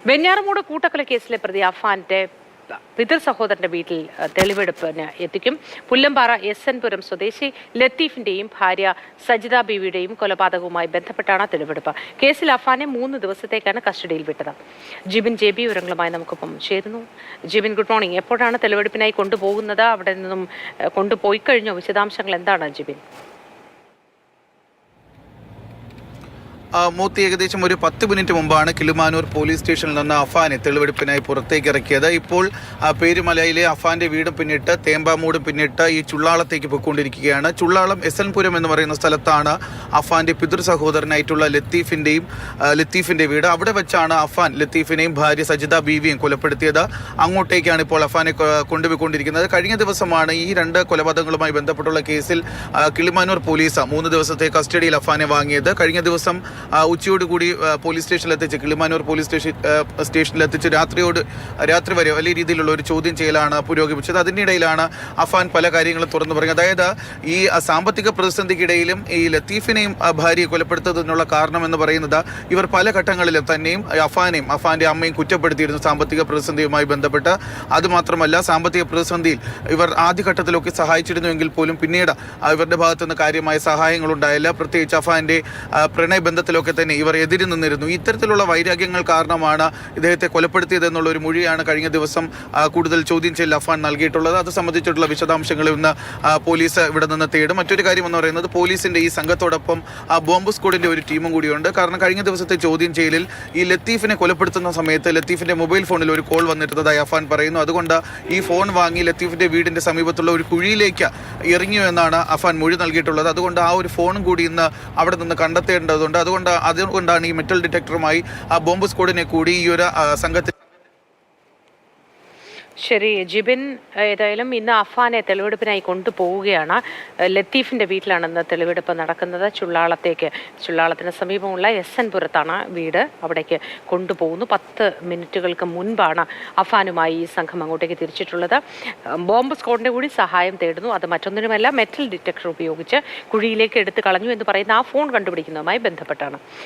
വെഞ്ഞാറമൂട് കൂട്ടക്കൊല കേസിലെ പ്രതി അഫാന്റെ പിതൃ സഹോദരന്റെ വീട്ടിൽ തെളിവെടുപ്പിന് എത്തിക്കും. പുല്ലമ്പാറ എസ്.എൻ. പുരം സ്വദേശി ലത്തീഫിന്റെയും ഭാര്യ സജിത ബീവിയുടെയും കൊലപാതകവുമായി ബന്ധപ്പെട്ടാണ് തെളിവെടുപ്പ്. കേസിൽ അഫാനെ 3 ദിവസത്തേക്കാണ് കസ്റ്റഡിയിൽ വിട്ടത്. ജിബിൻ JB വിവരങ്ങളുമായി നമുക്കൊപ്പം ചേരുന്നു. Jibin, good morning. എപ്പോഴാണ് തെളിവെടുപ്പിനായി കൊണ്ടുപോകുന്നത്? അവിടെ നിന്നും കൊണ്ടുപോയി കഴിഞ്ഞോ? വിശദാംശങ്ങൾ എന്താണ് ജിബിൻ? മൂത്തി ഏകദേശം ഒരു 10 മിനിറ്റ് മുമ്പാണ് കിളിമാനൂർ പോലീസ് സ്റ്റേഷനിൽ നിന്ന് അഫാനെ തെളിവെടുപ്പിനായി പുറത്തേക്ക് ഇറക്കിയത്. ഇപ്പോൾ പേരുമലയിലെ അഫാന്റെ വീടും പിന്നിട്ട് തേമ്പാമൂടും പിന്നിട്ട് ഈ ചുള്ളാളത്തേക്ക് പോയിക്കൊണ്ടിരിക്കുകയാണ്. ചുള്ളാളം എസ്.എൻ. പുരം എന്ന് പറയുന്ന സ്ഥലത്താണ് അഫാന്റെ പിതൃ സഹോദരനായിട്ടുള്ള ലത്തീഫിന്റെ വീട്. അവിടെ വെച്ചാണ് അഫാൻ ലത്തീഫിനെയും ഭാര്യ സജിത ബീവിയും കൊലപ്പെടുത്തിയത്. അങ്ങോട്ടേക്കാണ് ഇപ്പോൾ അഫാനെ കൊണ്ടുപോയിക്കൊണ്ടിരിക്കുന്നത്. കഴിഞ്ഞ ദിവസമാണ് ഈ 2 കൊലപാതകങ്ങളുമായി ബന്ധപ്പെട്ടുള്ള കേസിൽ കിളിമാനൂർ പോലീസ് 3 ദിവസത്തെ കസ്റ്റഡിയിൽ അഫാനെ വാങ്ങിയത്. കഴിഞ്ഞ ദിവസം ഉച്ചയോടുകൂടി പോലീസ് സ്റ്റേഷനിലെത്തിച്ച് കിളിമാനൂർ പോലീസ് സ്റ്റേഷനിലെത്തിച്ച് രാത്രി വരെ വലിയ രീതിയിലുള്ള ഒരു ചോദ്യം ചെയ്യലാണ് പുരോഗമിച്ചത്. അതിനിടയിലാണ് അഫാൻ പല കാര്യങ്ങളും തുറന്നു പറഞ്ഞത്. അതായത് ഈ സാമ്പത്തിക പ്രതിസന്ധിക്കിടയിലും ഈ ലത്തീഫിനെയും ഭാര്യയെ കൊലപ്പെടുത്തുന്നതിനുള്ള കാരണം എന്ന് പറയുന്നത് ഇവർ പല ഘട്ടങ്ങളിലും തന്നെയും അഫാനെയും അഫാന്റെ അമ്മയും കുറ്റപ്പെടുത്തിയിരുന്നു സാമ്പത്തിക പ്രതിസന്ധിയുമായി ബന്ധപ്പെട്ട്. അതുമാത്രമല്ല, സാമ്പത്തിക പ്രതിസന്ധിയിൽ ഇവർ ആദ്യഘട്ടത്തിലൊക്കെ സഹായിച്ചിരുന്നുവെങ്കിൽ പോലും പിന്നീട് ഇവരുടെ ഭാഗത്തുനിന്ന് കാര്യമായ സഹായങ്ങൾ ഉണ്ടായില്ല. പ്രത്യേകിച്ച് അഫാന്റെ പ്രണയബന്ധത്തിലൊക്കെ തന്നെ ഇവർ എതിരി നിന്നിരുന്നു. ഇത്തരത്തിലുള്ള വൈരാഗ്യങ്ങൾ കാരണമാണ് ഇദ്ദേഹത്തെ കൊലപ്പെടുത്തിയതെന്നുള്ള ഒരു മൊഴിയാണ് കഴിഞ്ഞ ദിവസം കൂടുതൽ ചോദ്യം ചെയ്യൽ അഫാൻ നൽകിയിട്ടുള്ളത്. അത് സംബന്ധിച്ചിട്ടുള്ള വിശദാംശങ്ങൾ ഇന്ന് പോലീസ് ഇവിടെ നിന്ന് തേടും. മറ്റൊരു കാര്യം എന്ന് പറയുന്നത്, പോലീസിന്റെ ഈ സംഘത്തോടൊപ്പം ബോംബ് സ്ക്വാഡിന്റെ ഒരു ടീമും കൂടിയുണ്ട്. കാരണം കഴിഞ്ഞ ദിവസത്തെ ചോദ്യം ചെയ്യലിൽ ഈ ലത്തീഫിനെ കൊലപ്പെടുത്തുന്ന സമയത്ത് ലത്തീഫിന്റെ മൊബൈൽ ഫോണിൽ ഒരു കോൾ വന്നിരുന്നതായി അഫാൻ പറയുന്നു. അതുകൊണ്ട് ഈ ഫോൺ വാങ്ങി ലത്തീഫിന്റെ വീടിന്റെ സമീപത്തുള്ള ഒരു കുഴിയിലേക്ക് എറിഞ്ഞു എന്നാണ് അഫാൻ മൊഴി നൽകിയിട്ടുള്ളത്. അതുകൊണ്ട് ആ ഒരു ഫോണും കൂടി ഇന്ന് അവിടെ നിന്ന് കണ്ടെത്തേണ്ടതുണ്ട്. അതുകൊണ്ടാണ് ഈ മെറ്റൽ ഡിറ്റക്ടറുമായി ആ ബോംബ് സ്ക്വാഡിനെ കൂടി ഈ ഒരു സംഘത്തിൽ. ശരി ജിബിൻ, ഏതായാലും ഇന്ന് അഫാനെ തെളിവെടുപ്പിനായി കൊണ്ടുപോവുകയാണ്. ലത്തീഫിന്റെ വീട്ടിലാണ് ഇന്ന് തെളിവെടുപ്പ് നടക്കുന്നത്. ചുള്ളാളത്തിന് സമീപമുള്ള എസ്.എൻ. പുരത്താണ് വീട്. അവിടേക്ക് കൊണ്ടുപോകുന്നു. 10 മിനിറ്റുകൾക്ക് മുൻപാണ് അഫാനുമായി ഈ സംഘം അങ്ങോട്ടേക്ക് തിരിച്ചിട്ടുള്ളത്. ബോംബ് സ്ക്വാഡിന്റെ കൂടി സഹായം തേടുന്നു. അത് മറ്റൊന്നിനുമല്ല, മെറ്റൽ ഡിറ്റക്ടർ ഉപയോഗിച്ച് കുഴിയിലേക്ക് എടുത്തു കളഞ്ഞു എന്ന് പറയുന്ന ആ ഫോൺ കണ്ടുപിടിക്കുന്നതുമായി ബന്ധപ്പെട്ടാണ്.